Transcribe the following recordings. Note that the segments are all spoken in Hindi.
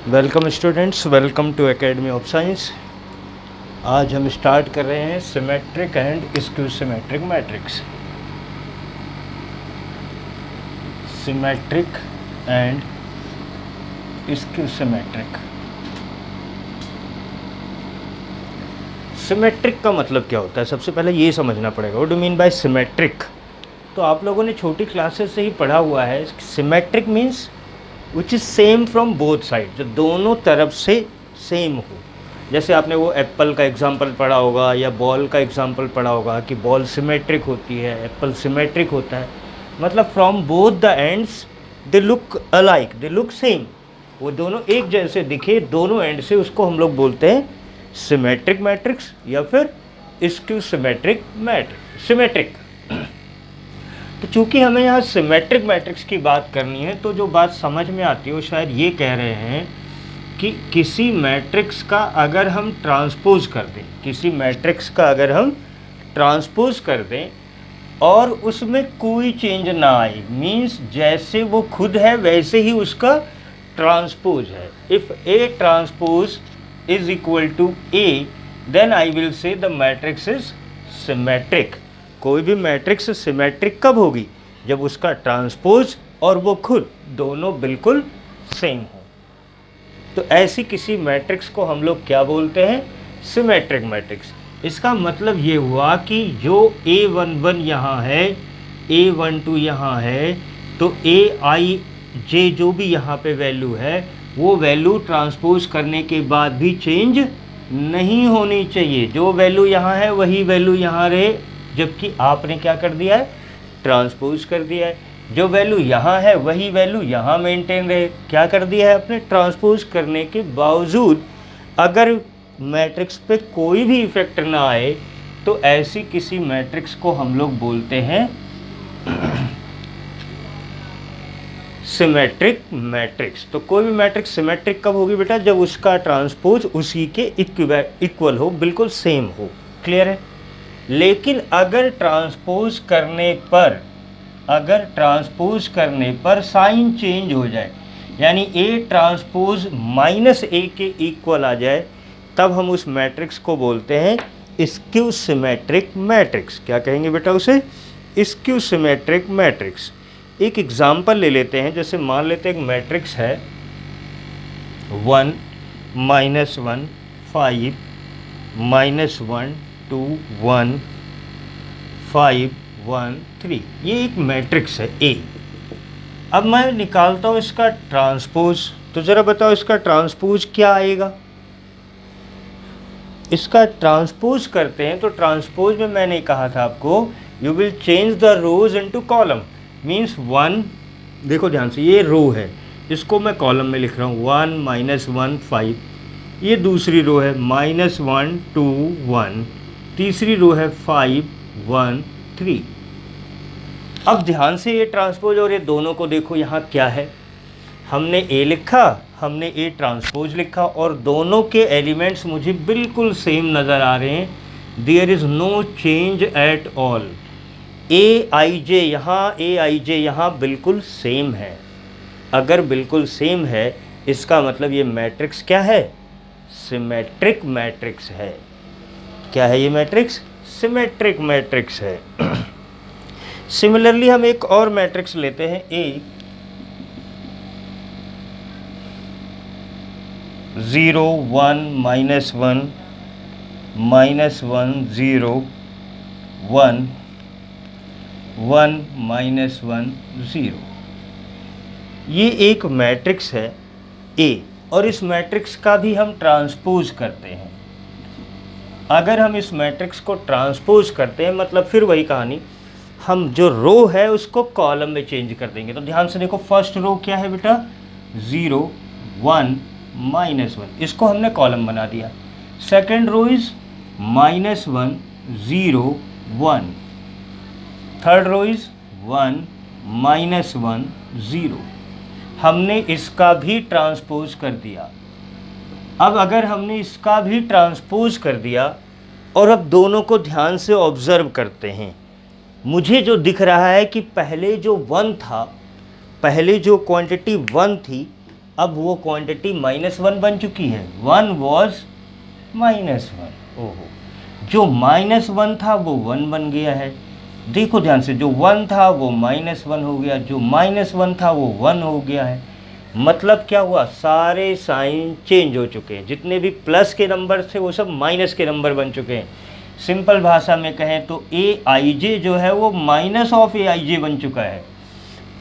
Welcome students, welcome to academy of science. आज हम स्टार्ट कर रहे हैं symmetric and skew symmetric matrix. Symmetric and skew symmetric. Symmetric का मतलब क्या होता है, सबसे पहले ये समझना पड़ेगा। What do mean by symmetric? तो आप लोगों ने छोटी क्लासेस से ही पढ़ा हुआ है। Symmetric means which is same from both side, जो दोनों तरफ से सेम हो। जैसे आपने वो एप्पल का एग्जांपल पढ़ा होगा या बॉल का एग्जांपल पढ़ा होगा कि बॉल सिमेट्रिक होती है, एप्पल सिमेट्रिक होता है। मतलब from both the ends they look alike, they look same. वो दोनों एक जैसे दिखे दोनों एंड से, उसको हम लोग बोलते हैं सिमेट्रिक मैट्रिक्स या फिर स्क्यू सिमेट्रिक मैट्रिक्स। सिमेट्रिक। तो चूँकि हमें यहाँ सिमेट्रिक मैट्रिक्स की बात करनी है, तो जो बात समझ में आती है वो शायद ये कह रहे हैं कि किसी मैट्रिक्स का अगर हम ट्रांसपोज कर दें, किसी मैट्रिक्स का अगर हम ट्रांसपोज कर दें और उसमें कोई चेंज ना आए, मीन्स जैसे वो खुद है वैसे ही उसका ट्रांसपोज है। If A transpose is equal to A, then I will say the matrix is symmetric. कोई भी मैट्रिक्स सिमेट्रिक कब होगी? जब उसका ट्रांसपोज और वो खुद दोनों बिल्कुल सेम हो। तो ऐसी किसी मैट्रिक्स को हम लोग क्या बोलते हैं? Symmetric matrix. इसका मतलब ये हुआ कि जो A11 यहाँ है, A12 यहाँ है, तो Aij जो भी यहाँ पे वैल्यू है, वो वैल्यू ट्रांसपोज करने के बाद भी चेंज नहीं होनी चाहिए। जो वैल्यू यहाँ है वही वैल्यू यहाँ रहे, जबकि आपने क्या कर दिया है? ट्रांसपोज कर दिया है। जो वैल्यू यहाँ है वही वैल्यू यहाँ मेंटेन रहे। क्या कर दिया है आपने? ट्रांसपोज करने के बावजूद अगर मैट्रिक्स पे कोई भी इफेक्ट ना आए, तो ऐसी किसी मैट्रिक्स को हम लोग बोलते हैं सिमेट्रिक मैट्रिक्स। तो कोई भी मैट्रिक्स सिमेट्रिक कब होगी बेटा? जब उसका ट्रांसपोज उसी के इक्वल हो, बिल्कुल सेम हो। क्लियर है? लेकिन अगर ट्रांसपोज करने पर साइन चेंज हो जाए, यानी ए ट्रांसपोज माइनस ए के इक्वल आ जाए, तब हम उस मैट्रिक्स को बोलते हैं स्क्यू सिमेट्रिक मैट्रिक्स। क्या कहेंगे बेटा उसे? Skew symmetric matrix. एक एग्जाम्पल ले लेते हैं। जैसे मान लेते हैं एक मैट्रिक्स है 1 -1 5 -1 2 1 5 1 3। ये एक मैट्रिक्स है ए। अब मैं निकालता हूँ इसका ट्रांसपोज। तो ज़रा बताओ इसका ट्रांसपोज क्या आएगा? इसका ट्रांसपोज करते हैं तो ट्रांसपोज में मैंने कहा था आपको, you will change the rows into column. Means 1, देखो ध्यान से, ये रो है, इसको मैं कॉलम में लिख रहा हूँ 1 -1 5। ये दूसरी रो है -1 2 1। तीसरी रो है 5 1 3। अब ध्यान से ये ट्रांसपोज और ये दोनों को देखो, यहाँ क्या है? हमने ए लिखा, हमने ए ट्रांसपोज लिखा, और दोनों के एलिमेंट्स मुझे बिल्कुल सेम नज़र आ रहे हैं। There is no change at all. Aij यहाँ बिल्कुल सेम है। अगर बिल्कुल सेम है, इसका मतलब ये मैट्रिक्स क्या है? सिमेट्रिक मैट्रिक्स है। क्या है ये मैट्रिक्स? सिमेट्रिक मैट्रिक्स है। सिमिलरली हम एक और मैट्रिक्स लेते हैं A 0 1 -1 -1 0 1 1 -1 0। ये एक मैट्रिक्स है A, और इस मैट्रिक्स का भी हम ट्रांसपोज करते हैं। अगर हम इस मैट्रिक्स को ट्रांसपोज करते हैं, मतलब फिर वही कहानी, हम जो रो है उसको कॉलम में चेंज कर देंगे। तो ध्यान से देखो, फर्स्ट रो क्या है बेटा? 0 1 -1, इसको हमने कॉलम बना दिया। Second row is -1 0 1। Third row is 1 -1 0। हमने इसका भी ट्रांसपोज कर दिया। अब अगर हमने इसका भी ट्रांसपोज कर दिया, और अब दोनों को ध्यान से ऑब्जर्व करते हैं, मुझे जो दिख रहा है कि पहले जो 1 था, पहले जो क्वांटिटी 1 थी, अब वो क्वांटिटी -1 बन चुकी है, 1 वॉज -1। ओहो, जो -1 था वो 1 बन गया है। देखो ध्यान से, जो 1 था वो -1 हो गया, जो -1 था वो 1 हो गया है। मतलब क्या हुआ, सारे साइन चेंज हो चुके हैं। जितने भी प्लस के नंबर थे वो सब माइनस के नंबर बन चुके हैं। सिंपल भाषा में कहें तो AIJ जो है वो माइनस ऑफ AIJ बन चुका है।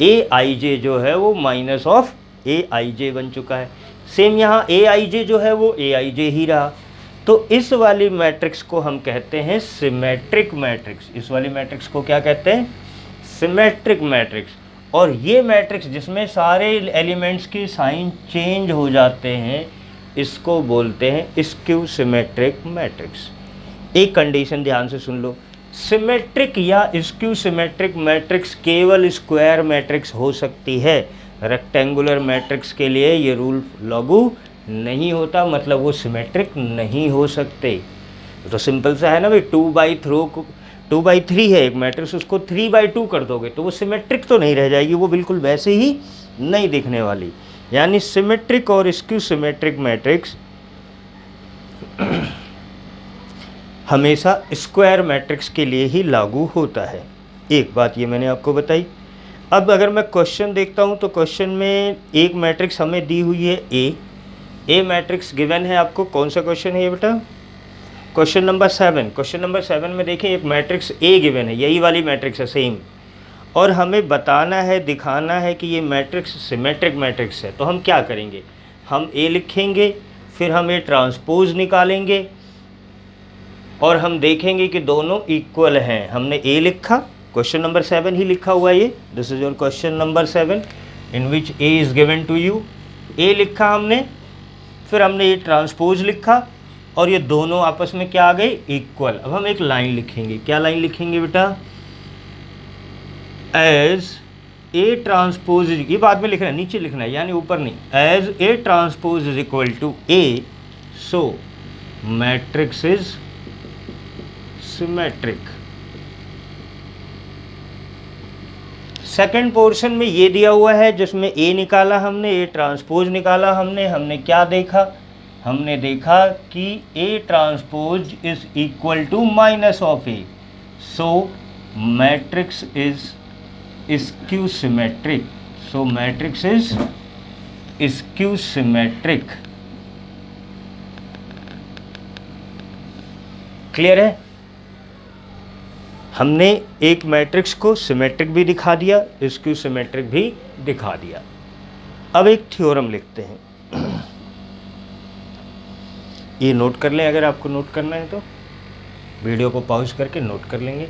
AIJ जो है वो माइनस ऑफ AIJ बन चुका है। सेम यहाँ AIJ जो है वो AIJ ही रहा। तो इस वाली मैट्रिक्स को हम कहते हैं सिमेट्रिक मैट्रिक्स। इस वाली मैट्रिक्स को क्या कहते हैं, सिमेट्रिक मैट्रिक्स। और ये मैट्रिक्स जिसमें सारे एलिमेंट्स की साइन चेंज हो जाते हैं, इसको बोलते हैं स्क्यू सिमेट्रिक मैट्रिक्स। एक कंडीशन ध्यान से सुन लो, सिमेट्रिक या स्क्यू सिमेट्रिक मैट्रिक्स केवल स्क्वायर मैट्रिक्स हो सकती है। रेक्टेंगुलर मैट्रिक्स के लिए ये रूल लागू नहीं होता, मतलब वो सिमेट्रिक नहीं हो सकते। तो सिंपल सा है ना भाई, 2/3 है एक मैट्रिक्स, उसको 3/2 कर दोगे तो वो सिमेट्रिक तो नहीं रह जाएगी, वो बिल्कुल वैसे ही नहीं दिखने वाली। यानी सिमेट्रिक और स्क्यू सिमेट्रिक मैट्रिक्स हमेशा स्क्वायर मैट्रिक्स के लिए ही लागू होता है। एक बात ये मैंने आपको बताई। अब अगर मैं क्वेश्चन देखता हूँ तो क्वेश्चन में एक मैट्रिक्स हमें दी हुई है ए मैट्रिक्स गिवन है आपको। कौन सा क्वेश्चन है ये बेटा, क्वेश्चन नंबर 7। क्वेश्चन नंबर 7 में देखिए एक मैट्रिक्स ए गिवन है, यही वाली मैट्रिक्स है सेम, और हमें बताना है, दिखाना है कि ये मैट्रिक्स सिमेट्रिक मैट्रिक्स है। तो हम क्या करेंगे, हम ए लिखेंगे, फिर हम ए ट्रांसपोज निकालेंगे और हम देखेंगे कि दोनों इक्वल हैं। हमने ए लिखा, क्वेश्चन नंबर 7 ही लिखा हुआ है ये, this is your question number 7 in which A is given to you. A लिखा हमने, फिर हमने ये ट्रांसपोज लिखा और ये दोनों आपस में क्या आ गए, इक्वल। अब हम एक लाइन लिखेंगे, क्या लाइन लिखेंगे बेटा, एज ए ट्रांसपोज, ये बाद में लिखना है, नीचे लिखना है यानी ऊपर नहीं। As A transpose is equal to A, so matrix is symmetric. Second portion में ये दिया हुआ है जिसमें ए निकाला हमने, ए ट्रांसपोज निकाला हमने क्या देखा, हमने देखा कि A transpose is equal to minus of A, so matrix is skew symmetric. So matrix is skew symmetric. Clear है, हमने एक मैट्रिक्स को सिमेट्रिक भी दिखा दिया, स्क्यू सिमेट्रिक भी दिखा दिया। अब एक थ्योरम लिखते हैं, ये नोट कर लें अगर आपको नोट करना है तो, वीडियो को पॉज करके नोट कर लेंगे।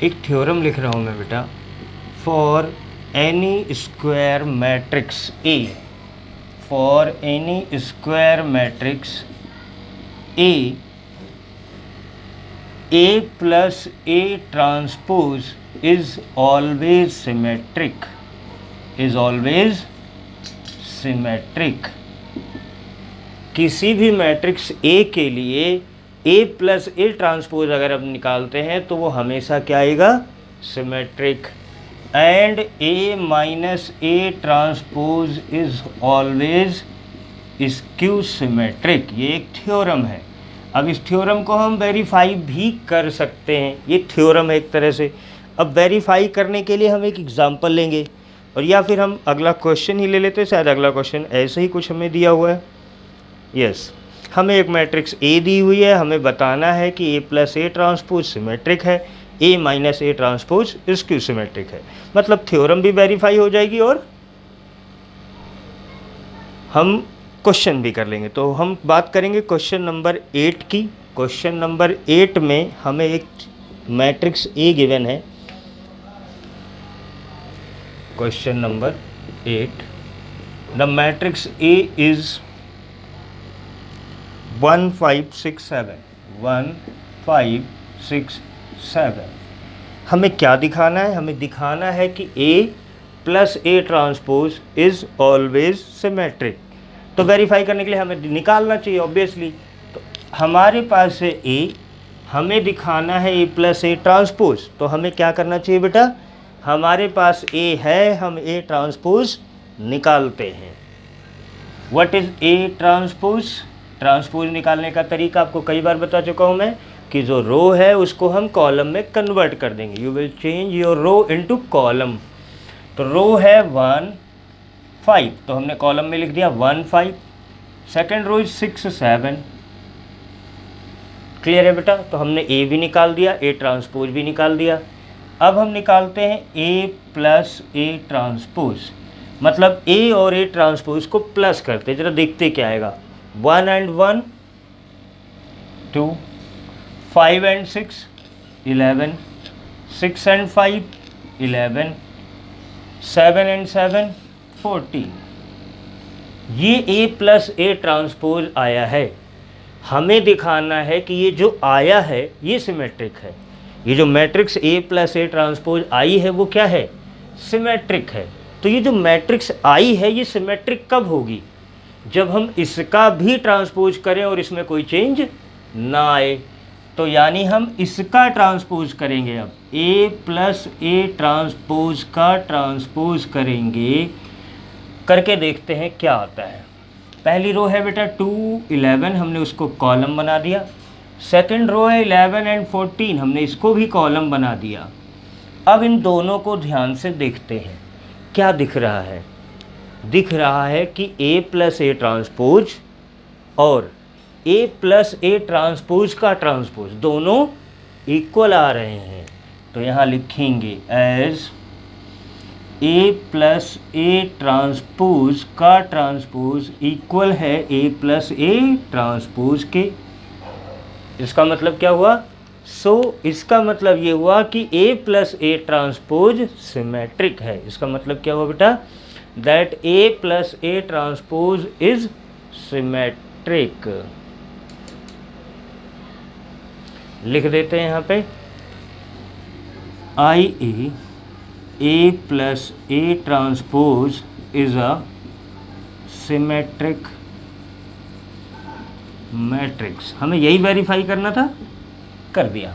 एक थ्योरम लिख रहा हूँ मैं बेटा, for any square matrix A, for any square matrix A, A plus A transpose is always symmetric, is always symmetric. किसी भी मैट्रिक्स ए के लिए ए प्लस ए ट्रांसपोज अगर हम निकालते हैं तो वो हमेशा क्या आएगा, symmetric. And A minus A transpose is always skew symmetric. ये एक थ्योरम है। अब इस थ्योरम को हम वेरीफाई भी कर सकते हैं, ये थ्योरम है एक तरह से। अब वेरीफाई करने के लिए हम एक एग्जांपल लेंगे, और या फिर हम अगला क्वेश्चन ही ले लेते हैं, शायद अगला क्वेश्चन ऐसे ही कुछ हमें दिया हुआ है। यस, हमें एक मैट्रिक्स ए दी हुई है, हमें बताना है कि A plus A transpose symmetric है, A minus A transpose skew symmetric है। मतलब थ्योरम भी वेरीफाई हो जाएगी और हम क्वेश्चन भी कर लेंगे। तो हम बात करेंगे क्वेश्चन नंबर 8 की। क्वेश्चन नंबर 8 में हमें एक मैट्रिक्स ए गिवन है। Question number 8, the matrix A is 1 5 6 7, 1 5 6 7। हमें क्या दिखाना है? हमें दिखाना है कि A plus A transpose is always symmetric. तो वेरीफाई करने के लिए हमें निकालना चाहिए ऑब्वियसली। तो हमारे पास है A, हमें दिखाना है A प्लस A ट्रांसपोज। तो हमें क्या करना चाहिए बेटा? हमारे पास A है, हम A ट्रांसपोज निकालते हैं। What is A transpose? Transpose निकालने का तरीका आपको कई बार बता चुका हूँ मैं कि जो रो है उसको हम कॉलम में कन्वर्ट कर देंगे। You will change your row into column. तो रो है 1 5, तो हमने कॉलम में लिख दिया 1 5। Second row is 6 7। क्लियर है बेटा? तो हमने ए भी निकाल दिया, ए ट्रांसपोज भी निकाल दिया। अब हम निकालते हैं ए प्लस ए ट्रांसपोज। मतलब ए और ए ट्रांसपोज को प्लस करते, जरा देखते क्या आएगा। 1 and 1 2, 5 and 6 11, 6 and 5 11, 7 and 7 14। ये A प्लस A ट्रांसपोज आया है। हमें दिखाना है कि ये जो आया है ये सिमेट्रिक है। ये जो matrix A plus A transpose आई है वो क्या है? सिमेट्रिक है। तो ये जो मैट्रिक्स आई है ये सिमेट्रिक कब होगी? जब हम इसका भी ट्रांसपोज करें और इसमें कोई चेंज ना आए। तो यानी हम इसका ट्रांसपोज करेंगे। अब A प्लस A ट्रांसपोज का ट्रांसपोज करेंगे, करके देखते हैं क्या आता है। पहली रो है बेटा 2 11, हमने उसको कॉलम बना दिया। सेकंड रो है 11 and 14, हमने इसको भी कॉलम बना दिया। अब इन दोनों को ध्यान से देखते हैं क्या दिख रहा है। दिख रहा है कि A प्लस A ट्रांसपोज और A प्लस A ट्रांसपोज का ट्रांसपोज दोनों इक्वल आ रहे हैं। तो यहाँ लिखेंगे as A plus A transpose का ट्रांसपोज इक्वल है A प्लस A ट्रांसपोज के। इसका मतलब क्या हुआ? इसका मतलब ये हुआ कि A plus A transpose symmetric है। इसका मतलब क्या हुआ बेटा? That A plus A transpose is symmetric. लिख देते हैं यहाँ पे A plus A transpose is a symmetric matrix. हमें यही वेरीफाई करना था, कर दिया।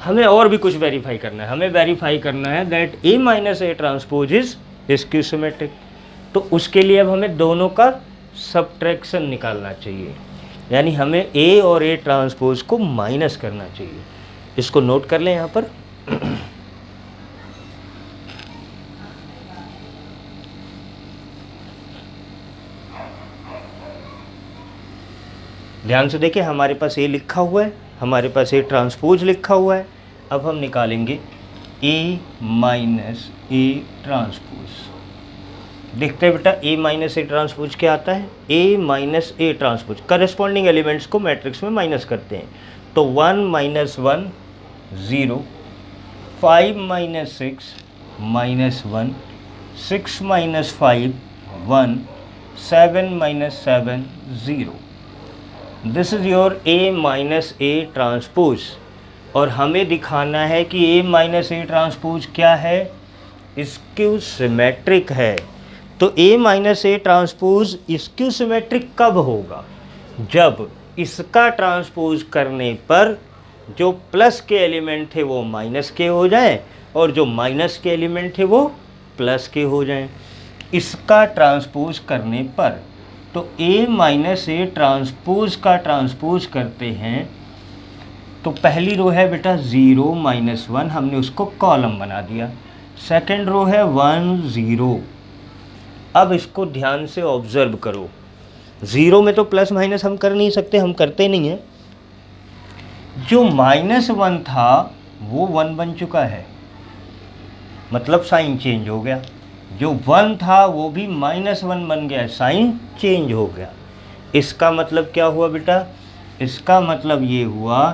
हमें और भी कुछ वेरीफाई करना है। हमें वेरीफाई करना है that A minus A transpose is skew symmetric. तो उसके लिए अब हमें दोनों का सब्ट्रैक्शन निकालना चाहिए, यानी हमें A और A ट्रांसपोज को माइनस करना चाहिए। इसको नोट कर लें यहाँ पर। ध्यान से देखिए, हमारे पास A लिखा हुआ है, हमारे पास A ट्रांसपोज लिखा हुआ है। अब हम निकालेंगे A माइनस A ट्रांसपोज। देखते हैं बेटा A माइनस A ट्रांसपोज क्या आता है। A minus A transpose corresponding elements को मैट्रिक्स में माइनस करते हैं। तो 1 minus 1 0, 5 minus 6 minus 1, 6 minus 5 1, 7 minus 7 0। This is your A minus A transpose. और हमें दिखाना है कि A माइनस A ट्रांसपोज क्या है? स्क्यू सिमेट्रिक है। तो A minus A transpose skew symmetric कब होगा? जब इसका ट्रांसपोज करने पर जो प्लस के एलिमेंट थे वो माइनस के हो जाएं और जो माइनस के एलिमेंट थे वो प्लस के हो जाएं। इसका ट्रांसपोज करने पर तो A माइनस A ट्रांसपोज का ट्रांसपोज करते हैं। तो पहली रो है बेटा 0 माइनस 1, हमने उसको कॉलम बना दिया। सेकंड रो है 1 0। अब इसको ध्यान से ऑब्जर्व करो। 0 में तो प्लस माइनस हम कर नहीं सकते, हम करते नहीं हैं। जो -1 था वो 1 बन चुका है, मतलब साइन चेंज हो गया। जो 1 था वो भी -1 बन गया, साइन चेंज हो गया। इसका मतलब क्या हुआ बेटा? इसका मतलब ये हुआ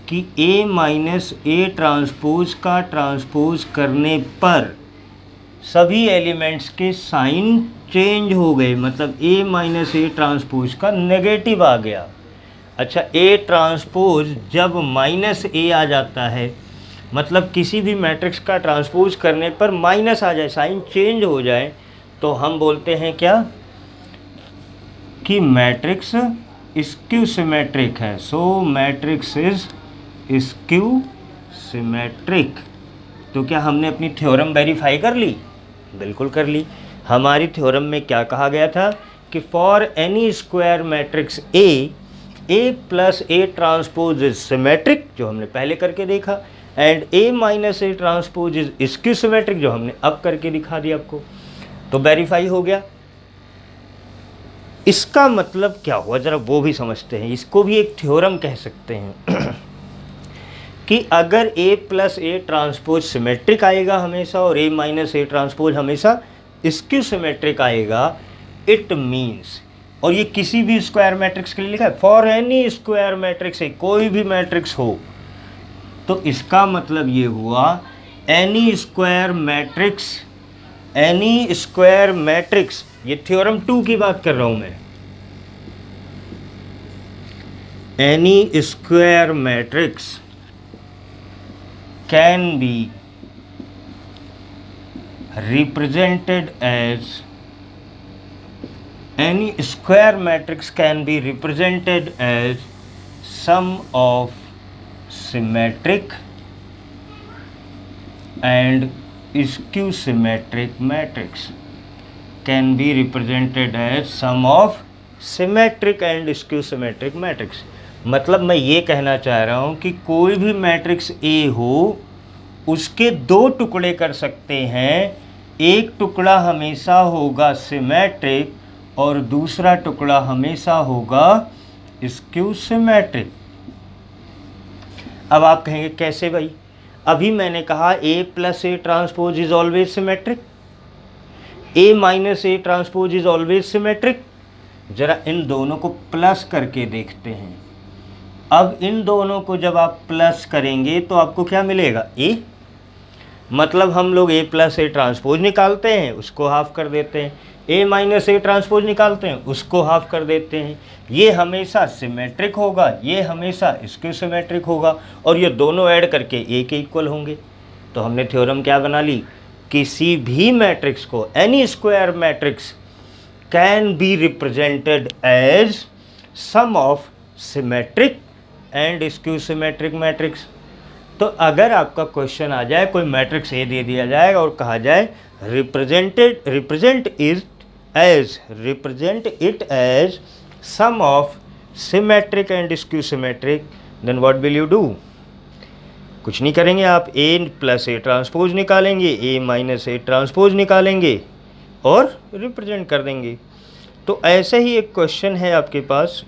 कि A माइनस A ट्रांसपोज का ट्रांसपोज करने पर सभी एलिमेंट्स के साइन चेंज हो गए, मतलब A माइनस A ट्रांसपोज का नेगेटिव आ गया। अच्छा, A ट्रांसपोज जब -A आ जाता है, मतलब किसी भी मैट्रिक्स का ट्रांसपोज करने पर माइनस आ जाए, साइन चेंज हो जाए, तो हम बोलते हैं क्या कि मैट्रिक्स स्क्यू सिमेट्रिक है। सो मैट्रिक्स इज स्क्यू सिमेट्रिक। तो क्या हमने अपनी थ्योरम वेरीफाई कर ली? बिल्कुल कर ली। हमारी थ्योरम में क्या कहा गया था कि for any square matrix A plus A transpose is symmetric, जो हमने पहले करके देखा, and A minus A transpose is skew symmetric, जो हमने अब करके दिखा दिया आपको। तो वेरीफाई हो गया। इसका मतलब क्या हुआ, जरा वो भी समझते हैं। इसको भी एक थ्योरम कह सकते हैं कि अगर a plus A transpose symmetric आएगा हमेशा और a माइनस ए ट्रांसपोज हमेशा स्क्यू सिमेट्रिक आएगा, इट मीन्स, और ये किसी भी स्क्वायर मैट्रिक्स के लिए लिखा है, फॉर एनी स्क्वायर मैट्रिक्स है, कोई भी मैट्रिक्स हो, तो इसका मतलब ये हुआ एनी स्क्वायर मैट्रिक्स, ये थ्योरम 2 की बात कर रहा हूं मैं, any square matrix can be represented as, any square matrix can be represented as sum of symmetric and skew symmetric matrix, can be represented as sum of symmetric and skew symmetric matrix। मतलब मैं ये कहना चाह रहा हूँ कि कोई भी मैट्रिक्स ए हो, उसके 2 टुकड़े कर सकते हैं। एक टुकड़ा हमेशा होगा सिमेट्रिक और दूसरा टुकड़ा हमेशा होगा स्क्यू सिमेट्रिक। अब आप कहेंगे कैसे भाई? अभी मैंने कहा A plus A transpose is always symmetric, A minus A transpose is always symmetric. जरा इन दोनों को प्लस करके देखते हैं। अब इन दोनों को जब आप प्लस करेंगे तो आपको क्या मिलेगा? ए। मतलब हम लोग ए प्लस ए ट्रांसपोज निकालते हैं, उसको हाफ कर देते हैं, ए माइनस ए ट्रांसपोज निकालते हैं, उसको हाफ कर देते हैं। ये हमेशा सिमेट्रिक होगा, ये हमेशा स्क्यू सिमेट्रिक होगा, और ये दोनों ऐड करके ए के इक्वल होंगे। तो हमने थ्योरम क्या बना ली? किसी भी मैट्रिक्स को, any square matrix can be represented as sum of symmetric and skew symmetric matrix. तो अगर आपका क्वेश्चन आ जाए, कोई मैट्रिक्स ए दे दिया जाए और कहा जाए represent it as sum of symmetric and skew symmetric, then what will you do? कुछ नहीं करेंगे आप, ए प्लस ए ट्रांसपोज निकालेंगे, ए माइनस ए ट्रांसपोज निकालेंगे और रिप्रेजेंट कर देंगे। तो ऐसे ही एक क्वेश्चन है आपके पास,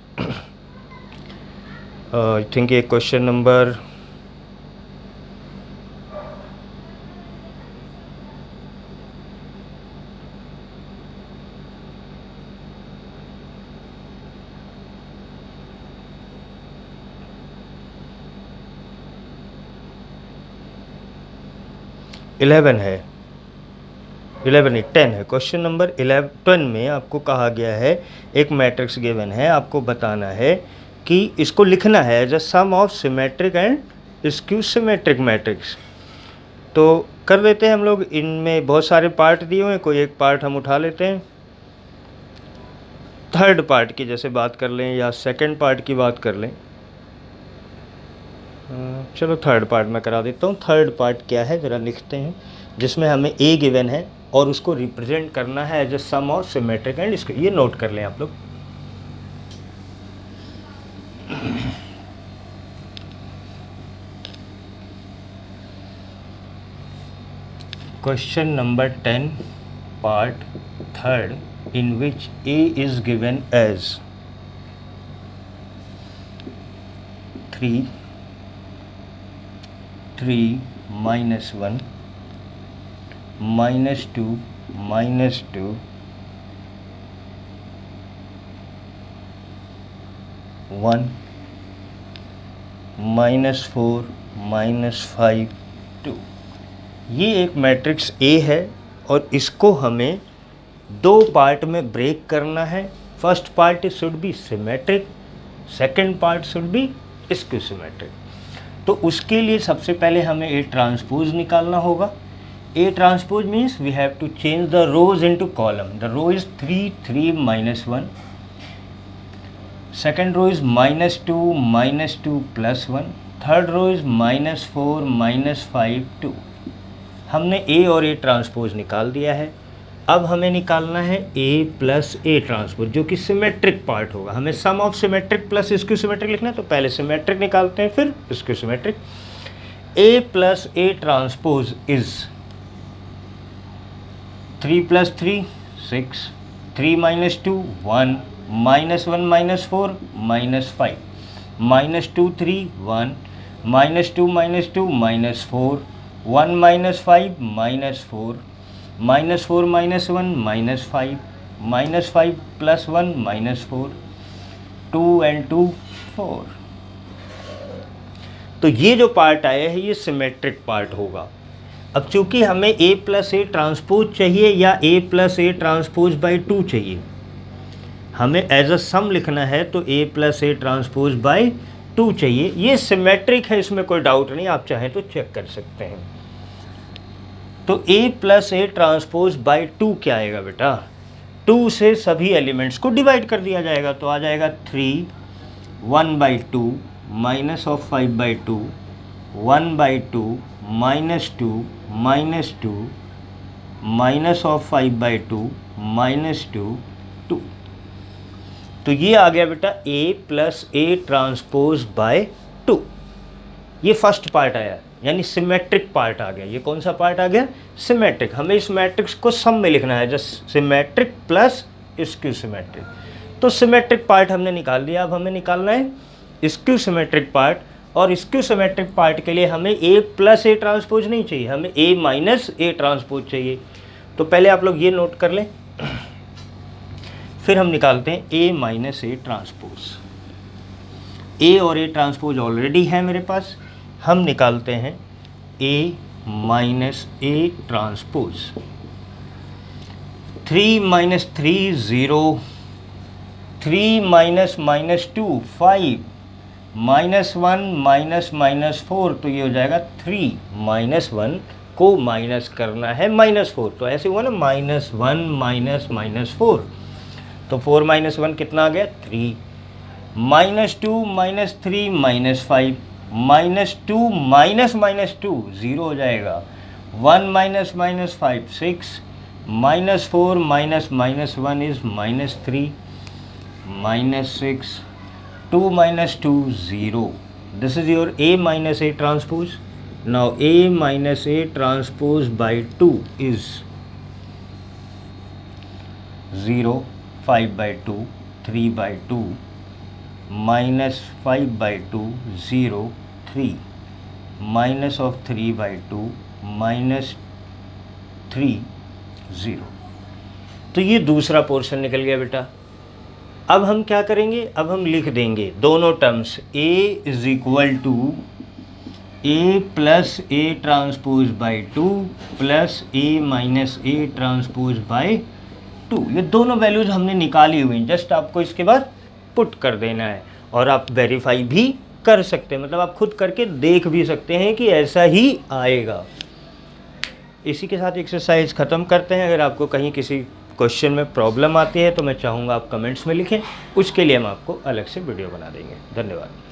आई थिंक ये क्वेश्चन नंबर 11 है, 11 नहीं 10 है। क्वेश्चन नंबर 11 में आपको कहा गया है, एक मैट्रिक्स गिवन है, आपको बताना है कि इसको लिखना है as a sum of symmetric and skew symmetric matrix. तो कर देते हैं हम लोग। इनमें बहुत सारे पार्ट दिए हुए हैं, कोई एक पार्ट हम उठा लेते हैं। थर्ड पार्ट की जैसे बात कर लें या सेकंड पार्ट की बात कर लें। चलो थर्ड पार्ट में करा देता हूँ। थर्ड पार्ट क्या है ज़रा लिखते हैं, जिसमें हमें ए गिवन है और उसको रिप्रेजेंट करना है as a sum of symmetric and skew. ये नोट कर लें आप लोग। Question number 10 part third in which A is given as 3 minus 1 minus 2 minus 2 1 minus 4 minus 5 2। ये एक मैट्रिक्स A है और इसको हमें दो पार्ट में ब्रेक करना है। First part should be symmetric, second part should be skew symmetric. तो उसके लिए सबसे पहले हमें ए ट्रांसपोज निकालना होगा। A transpose means we have to change the rows into column. The row is 3 3 -1, second row is -2 +1, third row is -4 -5 2। हमने ए और ए ट्रांसपोज निकाल दिया है। अब हमें निकालना है ए प्लस ए ट्रांसपोज, जो कि सिमेट्रिक पार्ट होगा। हमें sum of symmetric plus skew symmetric लिखना है, तो पहले सिमेट्रिक निकालते हैं फिर skew symmetric. A plus A transpose is 3 + 3 6, 3 - 2 1, -1 -4 -5, -2 3 1, -2 -2 -4, 1 - 5 -4, -4 -1 -5, -5 + 1 -4, 2 and 2 4। तो ये जो पार्ट आया है ये सिमेट्रिक पार्ट होगा। अब चूंकि हमें ए प्लस ए ट्रांसपोज चाहिए या ए प्लस ए ट्रांसपोज बाई 2 चाहिए, हमें एज अ सम लिखना है तो ए प्लस ए ट्रांसपोज बाई 2 चाहिए। ये सिमेट्रिक है, इसमें कोई डाउट नहीं, आप चाहें तो चेक कर सकते हैं। तो ए प्लस ए ट्रांसपोज बाई 2 क्या आएगा बेटा? 2 से सभी एलिमेंट्स को डिवाइड कर दिया जाएगा, तो आ जाएगा 3 1/2 -5/2 1/2 -2 -2 -5/2 -2 2। तो ये आ गया बेटा a plus A transpose bye 2। ये फर्स्ट पार्ट आया, यानी सिमेट्रिक पार्ट आ गया। ये कौन सा पार्ट आ गया? सिमेट्रिक। हमें इस मैट्रिक्स को सम में लिखना है, just symmetric plus skew symmetric. तो सिमेट्रिक पार्ट हमने निकाल दिया। अब हमें निकालना है स्क्यू सिमेट्रिक पार्ट, और स्क्यू सिमेट्रिक पार्ट के लिए हमें ए प्लस ए ट्रांसपोज नहीं चाहिए, हमें ए माइनस ए ट्रांसपोज चाहिए। तो पहले आप लोग ये नोट कर लें, फिर हम निकालते हैं ए माइनस ए ट्रांसपोज। ए और ए ट्रांसपोज ऑलरेडी है मेरे पास, हम निकालते हैं ए माइनस ए ट्रांसपोज। 3 - 3 0, 3 - -2 5, -1 -4, तो ये हो जाएगा 3 -1 को माइनस करना है -4, तो ऐसे हुआ ना -1 -4, तो 4 - 1 कितना आ गया? 3, -2 -3 -5, -2 -2 0 हो जाएगा, 1 -5 6, -4 -1 is -3, -6, 2 - 2 0। This is your A minus A transpose. Now A minus A transpose by 2 is 0, 5/2, 3/2, -5/2, 0, 3, minus of 3/2, -3 0। तो ये दूसरा पोर्शन निकल गया बेटा। अब हम क्या करेंगे? अब हम लिख देंगे दोनों terms, A is equal to A plus A transpose by 2 plus A minus A transpose by 2। ये दोनों वैल्यूज़ हमने निकाली हुई हैं, जस्ट आपको इसके बाद पुट कर देना है, और आप वेरीफाई भी कर सकते हैं, मतलब आप खुद करके देख भी सकते हैं कि ऐसा ही आएगा। इसी के साथ एक्सरसाइज ख़त्म करते हैं। अगर आपको कहीं किसी क्वेश्चन में प्रॉब्लम आती है तो मैं चाहूँगा आप कमेंट्स में लिखें, उसके लिए हम आपको अलग से वीडियो बना देंगे। धन्यवाद।